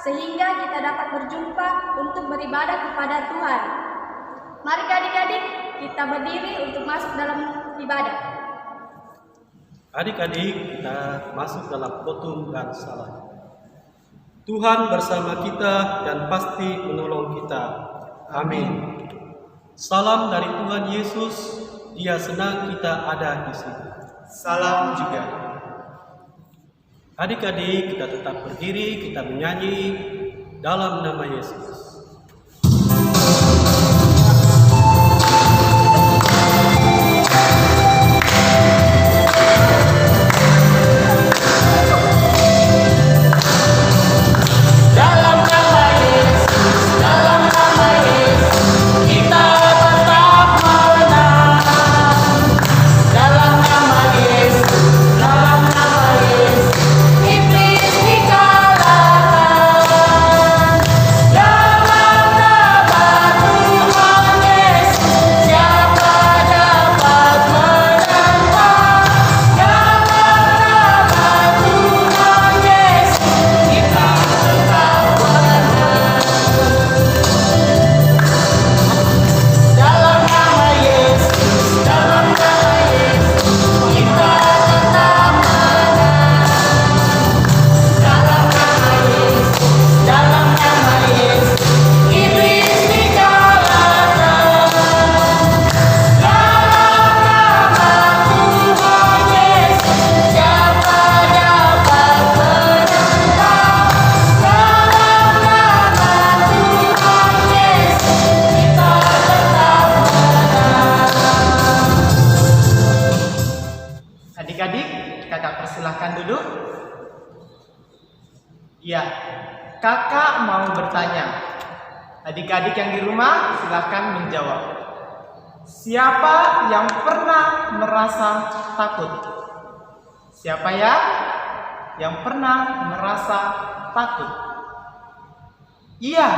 sehingga kita dapat berjumpa untuk beribadah kepada Tuhan. Mari adik-adik, kita berdiri untuk masuk dalam ibadah. Adik-adik, kita masuk dalam khotbah dan salat. Tuhan bersama kita dan pasti menolong kita. Amin. Salam dari Tuhan Yesus, Dia senang kita ada di sini. Salam juga. Adik-adik, kita tetap berdiri, kita menyanyi dalam nama Yesus. Adik-adik, kakak persilahkan duduk. Ya, kakak mau bertanya. Adik-adik yang di rumah silahkan menjawab. Siapa yang pernah merasa takut? Siapa ya yang pernah merasa takut? Iya,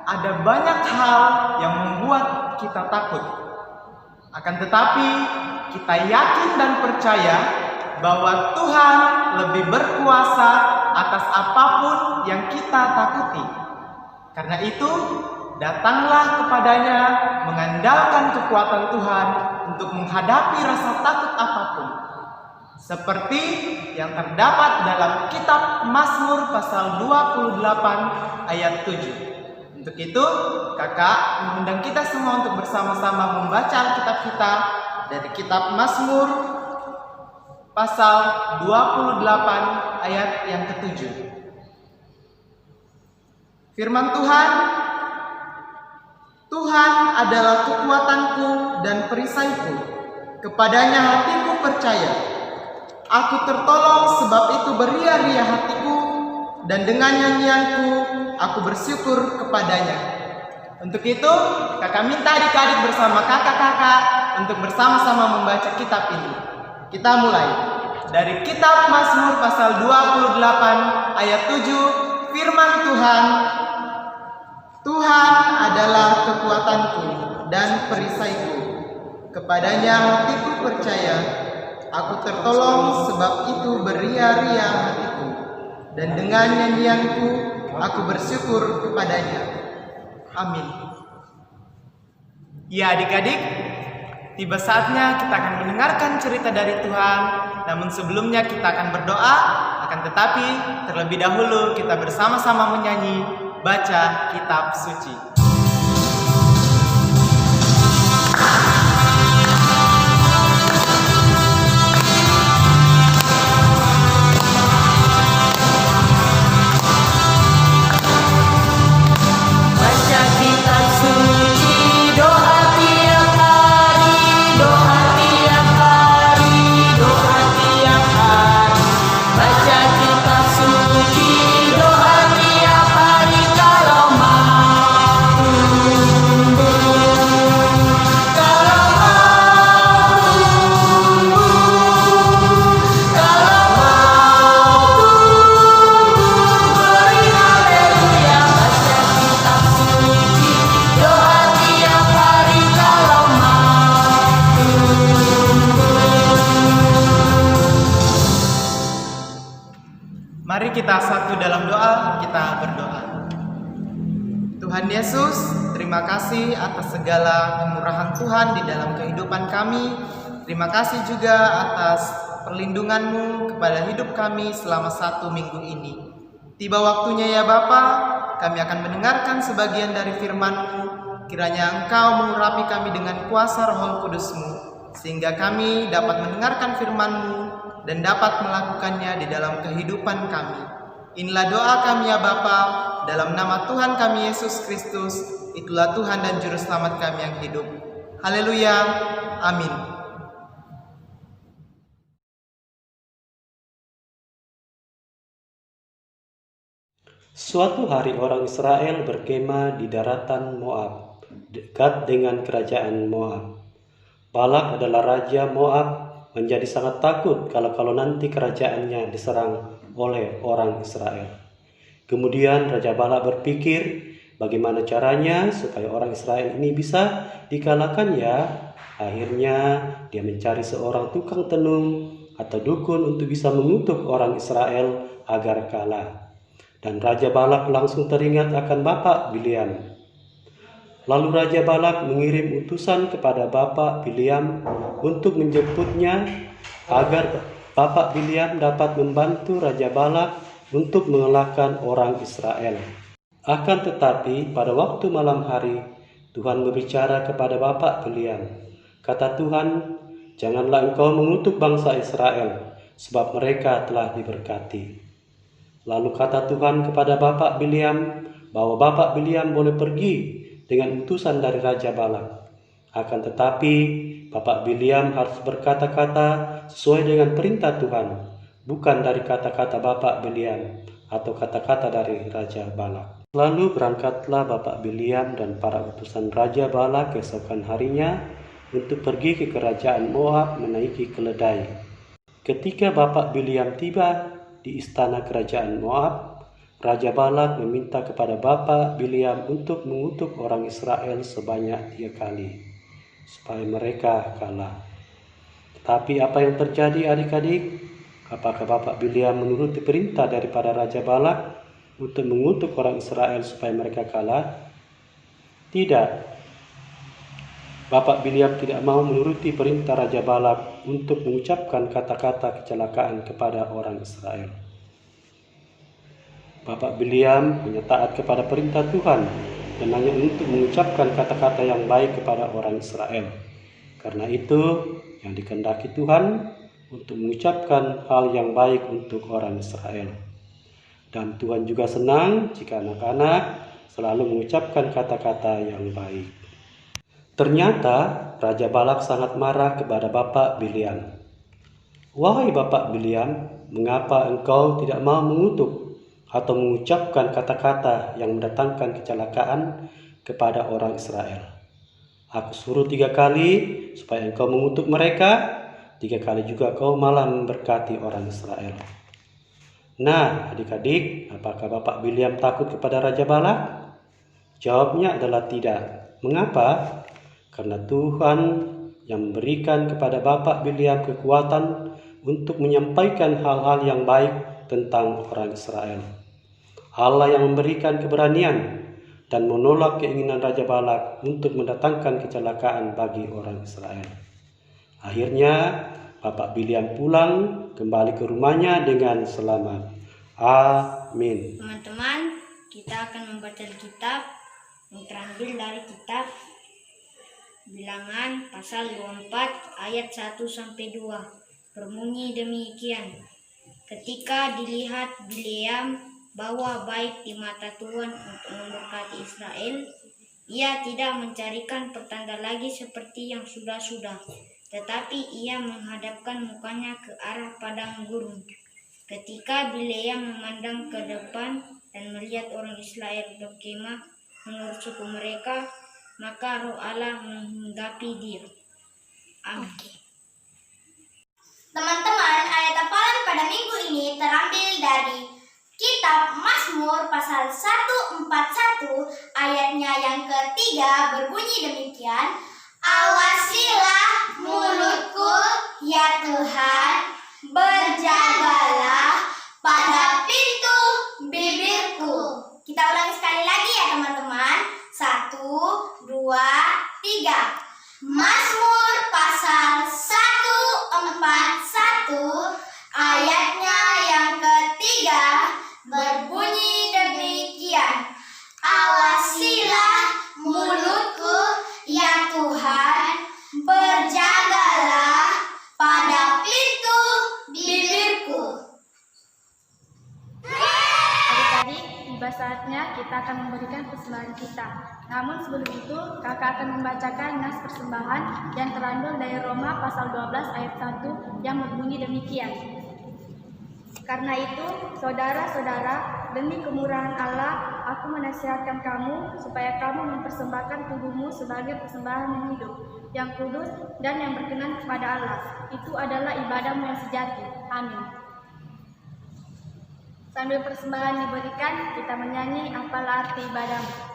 ada banyak hal yang membuat kita takut. Akan tetapi, kita yakin dan percaya bahwa Tuhan lebih berkuasa atas apapun yang kita takuti. Karena itu, datanglah kepadanya mengandalkan kekuatan Tuhan untuk menghadapi rasa takut apapun. Seperti yang terdapat dalam kitab Mazmur pasal 28 ayat 7. Untuk itu, kakak mengundang kita semua untuk bersama-sama membaca Alkitab kita dari kitab Mazmur pasal 28 ayat yang ke-7. Firman Tuhan, Tuhan adalah kekuatanku dan perisaiku, kepadanya hatiku percaya. Aku tertolong sebab itu beria-ria hatiku, dan dengan nyanyianku aku bersyukur kepadanya. Untuk itu, kakak minta adik-adik bersama kakak-kakak untuk bersama-sama membaca kitab ini. Kita mulai dari kitab Mazmur pasal 28 ayat 7. Firman Tuhan, Tuhan adalah kekuatanku dan perisaiku, kepadanya hatiku percaya. Aku tertolong sebab itu beria-ria hatiku, dan dengan nyanyianku aku bersyukur kepadanya. Amin. Ya adik-adik, tiba saatnya kita akan mendengarkan cerita dari Tuhan. Namun sebelumnya kita akan berdoa. Akan tetapi terlebih dahulu kita bersama-sama menyanyi baca kitab suci. Doa tiap hari kalau mau kita satu dalam doa, kita berdoa. Tuhan Yesus, terima kasih atas segala kemurahan Tuhan di dalam kehidupan kami. Terima kasih juga atas perlindungan-Mu kepada hidup kami selama 1 minggu ini. Tiba waktunya ya Bapa, kami akan mendengarkan sebagian dari firman-Mu. Kiranya Engkau mengurapi kami dengan kuasa Roh Kudus-Mu, sehingga kami dapat mendengarkan firman-Mu dan dapat melakukannya di dalam kehidupan kami. Inilah doa kami ya Bapa, dalam nama Tuhan kami Yesus Kristus, itulah Tuhan dan Juru Selamat kami yang hidup. Haleluya, amin. Suatu hari orang Israel berkemah di daratan Moab, dekat dengan kerajaan Moab. Balak adalah raja Moab, menjadi sangat takut kalau nanti kerajaannya diserang oleh orang Israel. Kemudian Raja Balak berpikir bagaimana caranya supaya orang Israel ini bisa dikalahkan ya. Akhirnya dia mencari seorang tukang tenung atau dukun untuk bisa mengutuk orang Israel agar kalah. Dan Raja Balak langsung teringat akan Bapak Bileam. Lalu Raja Balak mengirim utusan kepada Bapak Bileam untuk menjemputnya agar Bapak Bileam dapat membantu Raja Balak untuk mengalahkan orang Israel. Akan tetapi pada waktu malam hari Tuhan berbicara kepada Bapak Bileam. Kata Tuhan, janganlah engkau mengutuk bangsa Israel, sebab mereka telah diberkati. Lalu kata Tuhan kepada Bapak Bileam bahwa Bapak Bileam boleh pergi dengan utusan dari Raja Balak. Akan tetapi Bapak Bileam harus berkata-kata sesuai dengan perintah Tuhan, bukan dari kata-kata Bapak Bileam atau kata-kata dari Raja Balak. Lalu berangkatlah Bapak Bileam dan para utusan Raja Balak keesokan harinya untuk pergi ke kerajaan Moab menaiki keledai. Ketika Bapak Bileam tiba di istana kerajaan Moab, Raja Balak meminta kepada Bapak Bileam untuk mengutuk orang Israel sebanyak 3 kali, supaya mereka kalah. Tetapi apa yang terjadi adik-adik? Apakah Bapak Bileam menuruti perintah daripada Raja Balak untuk mengutuk orang Israel supaya mereka kalah? Tidak. Bapak Bileam tidak mau menuruti perintah Raja Balak untuk mengucapkan kata-kata kecelakaan kepada orang Israel. Bapak Bileam hanya taat kepada perintah Tuhan dan hanya untuk mengucapkan kata-kata yang baik kepada orang Israel. Karena itu yang dikehendaki Tuhan untuk mengucapkan hal yang baik untuk orang Israel. Dan Tuhan juga senang jika anak-anak selalu mengucapkan kata-kata yang baik. Ternyata Raja Balak sangat marah kepada Bapak Bileam. Wahai Bapak Bileam, mengapa engkau tidak mau mengutuk atau mengucapkan kata-kata yang mendatangkan kecelakaan kepada orang Israel? Aku suruh 3 kali supaya engkau mengutuk mereka, 3 kali juga kau malah memberkati orang Israel. Nah, adik-adik, apakah Bapak Bileam takut kepada Raja Balak? Jawabnya adalah tidak. Mengapa? Karena Tuhan yang memberikan kepada Bapak Bileam kekuatan untuk menyampaikan hal-hal yang baik tentang orang Israel. Allah yang memberikan keberanian dan menolak keinginan Raja Balak untuk mendatangkan kecelakaan bagi orang Israel. Akhirnya Bapak Bileam pulang kembali ke rumahnya dengan selamat. Amin. Teman-teman, kita akan membaca kitab yang terambil dari kitab Bilangan pasal 24 ayat 1-2. Berbunyi demikian. Ketika dilihat Bileam bahwa baik di mata Tuhan untuk memberkati Israel, ia tidak mencarikan pertanda lagi seperti yang sudah-sudah, tetapi ia menghadapkan mukanya ke arah padang gurun. Ketika Bileam memandang ke depan dan melihat orang Israel berkemah menurut suku mereka, maka Roh Allah menghinggapi dia. Amin. Teman-teman, ayat hafalan pada minggu ini terambil dari Kitab Mazmur pasal 141 ayatnya yang ketiga, berbunyi demikian. Awasilah mulutku ya Tuhan, berjagalah pada pintu bibirku. Kita ulangi sekali lagi ya teman-teman. 1, 2, 3. Mazmur pasal 141 ayatnya yang ketiga berbunyi demikian. Awasilah mulutku ya Tuhan, berjagalah pada pintu bibirku. Adik-adik, tiba saatnya kita akan memberikan persembahan kita. Namun sebelum itu, kakak akan membacakan nas persembahan yang terambil dari Roma pasal 12 ayat 1 yang berbunyi demikian. Karena itu, saudara-saudara, demi kemurahan Allah, aku menasihatkan kamu supaya kamu mempersembahkan tubuhmu sebagai persembahan yang hidup, yang kudus, dan yang berkenan kepada Allah. Itu adalah ibadahmu yang sejati. Amin. Sambil persembahan diberikan, kita menyanyi apalah arti ibadahmu.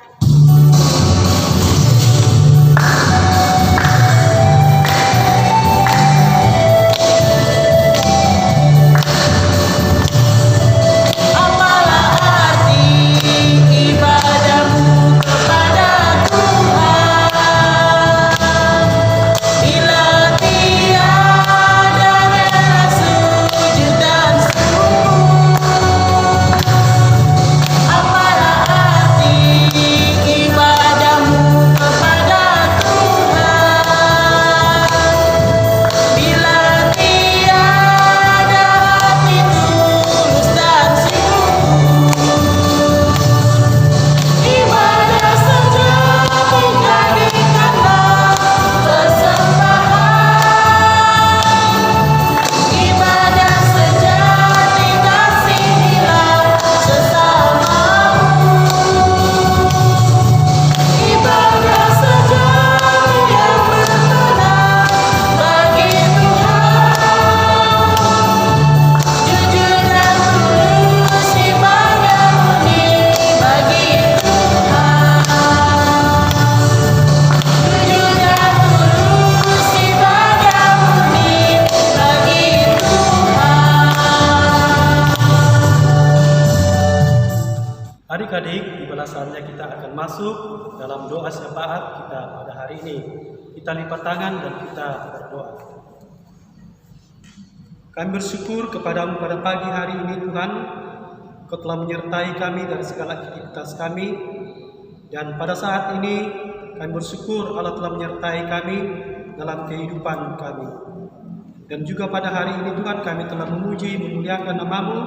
Adik-adik, tiba saatnya kita akan masuk dalam doa syafaat kita pada hari ini. Kita lipat tangan dan kita berdoa. Kami bersyukur kepadamu pada pagi hari ini Tuhan. Kau telah menyertai kami dari segala aktivitas kami. Dan pada saat ini kami bersyukur Allah telah menyertai kami dalam kehidupan kami. Dan juga pada hari ini Tuhan kami telah memuji, memuliakan nama-Mu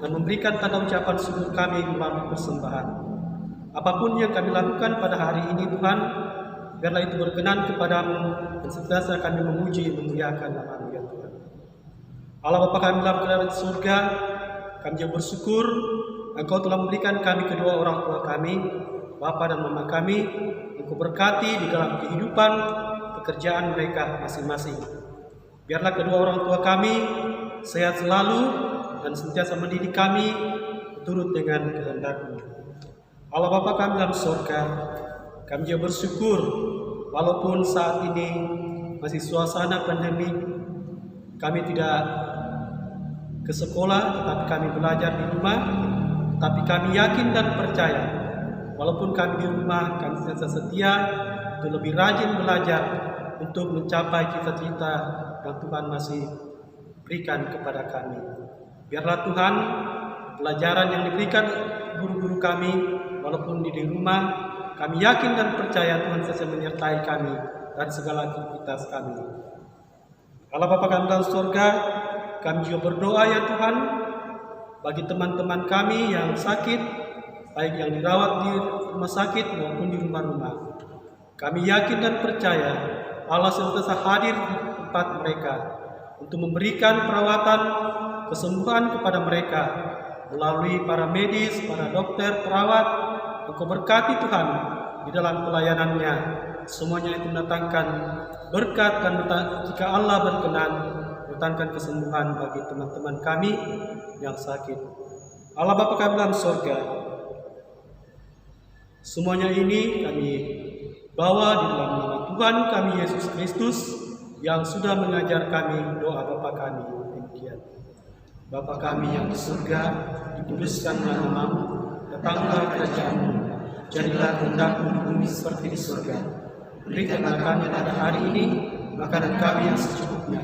dan memberikan tanda ucapan syukur kami melalui persembahan. Apapun yang kami lakukan pada hari ini Tuhan, biarlah itu berkenan kepadamu dan senantiasa kami memuji, memuliakan nama-Mu ya Tuhan. Allah Bapa kami dalam kerajaan surga, kami juga bersyukur Engkau telah memberikan kami kedua orang tua kami, Bapa dan Mama kami. Engkau berkati di dalam kehidupan pekerjaan mereka masing-masing. Biarlah kedua orang tua kami sehat selalu dan sentiasa mendidik kami turut dengan kehendak-Mu. Allah Bapa kami dalam surga, kami juga bersyukur walaupun saat ini masih suasana pandemi, kami tidak ke sekolah, tetapi kami belajar di rumah. Tapi kami yakin dan percaya, walaupun kami di rumah, kami sentiasa setia untuk lebih rajin belajar untuk mencapai cita-cita yang Tuhan masih berikan kepada kami. Biarlah Tuhan, pelajaran yang diberikan guru-guru kami, walaupun di rumah, kami yakin dan percaya Tuhan selalu menyertai kami dan segala aktivitas kami. Allah Bapa kami dalam surga, kami juga berdoa ya Tuhan, bagi teman-teman kami yang sakit, baik yang dirawat di rumah sakit maupun di rumah-rumah. Kami yakin dan percaya Allah senantiasa hadir di tempat mereka untuk memberikan perawatan kesembuhan kepada mereka melalui para medis, para dokter, perawat. Engkau berkati Tuhan di dalam pelayanannya. Semuanya itu mendatangkan berkat dan jika Allah berkenan mendatangkan kesembuhan bagi teman-teman kami yang sakit. Allah Bapa kami dalam surga, semuanya ini kami bawa di dalam nama Tuhan kami Yesus Kristus yang sudah mengajar kami doa Bapa kami. Demikian. Bapa kami yang di surga, dikuduskanlah namamu, datanglah kerajaan-mu, jadilah kehendakmu di bumi seperti di surga. Berikanlah kami pada hari ini makanan kami yang secukupnya,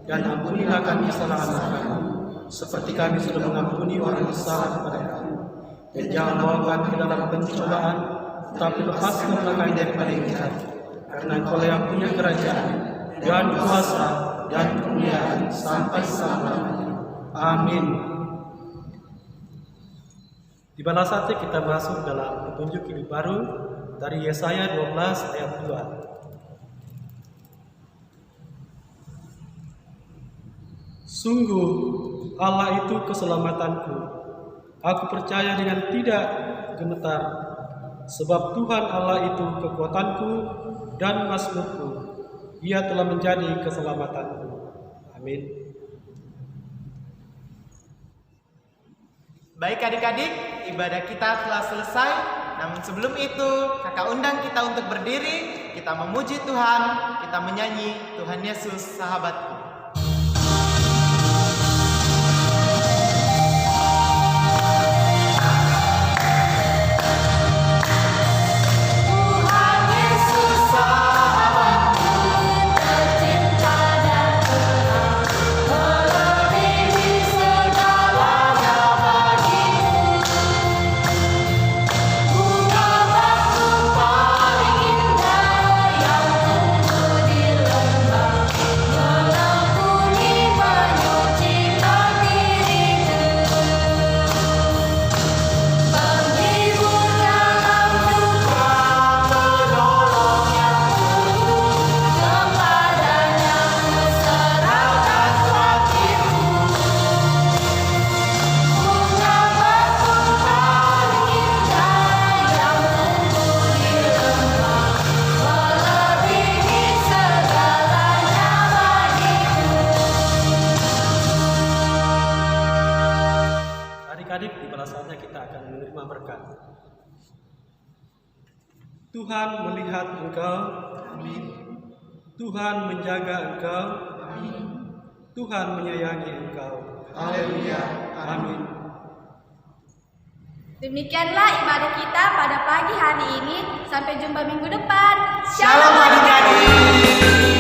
dan ampunilah kami kesalahan kami, seperti kami sudah mengampuni orang yang bersalah kepada kami. Dan jangan bawa kami ke dalam pencobaan, tetapi lepaskanlah kami daripada yang jahat. Karena Engkau yang punya kerajaan, dan kuasa, dan kemuliaan sampai selama-lamanya. Amin. Di bala saatnya kita masuk dalam petunjuk hidup baru dari Yesaya 12 ayat 2. Sungguh Allah itu keselamatanku. Aku percaya dengan tidak gemetar, sebab Tuhan Allah itu kekuatanku dan mazmurku. Ia telah menjadi keselamatanku. Amin. Baik adik-adik, ibadah kita telah selesai. Namun sebelum itu, kakak undang kita untuk berdiri. Kita memuji Tuhan, kita menyanyi Tuhan Yesus sahabatku. Adik-adik, di bala saatnya kita akan menerima berkat. Tuhan melihat engkau. Amin. Tuhan menjaga engkau. Amin. Tuhan menyayangi engkau. Haleluya. Amin. Demikianlah ibadah kita pada pagi hari ini. Sampai jumpa minggu depan. Shalom adik-adik.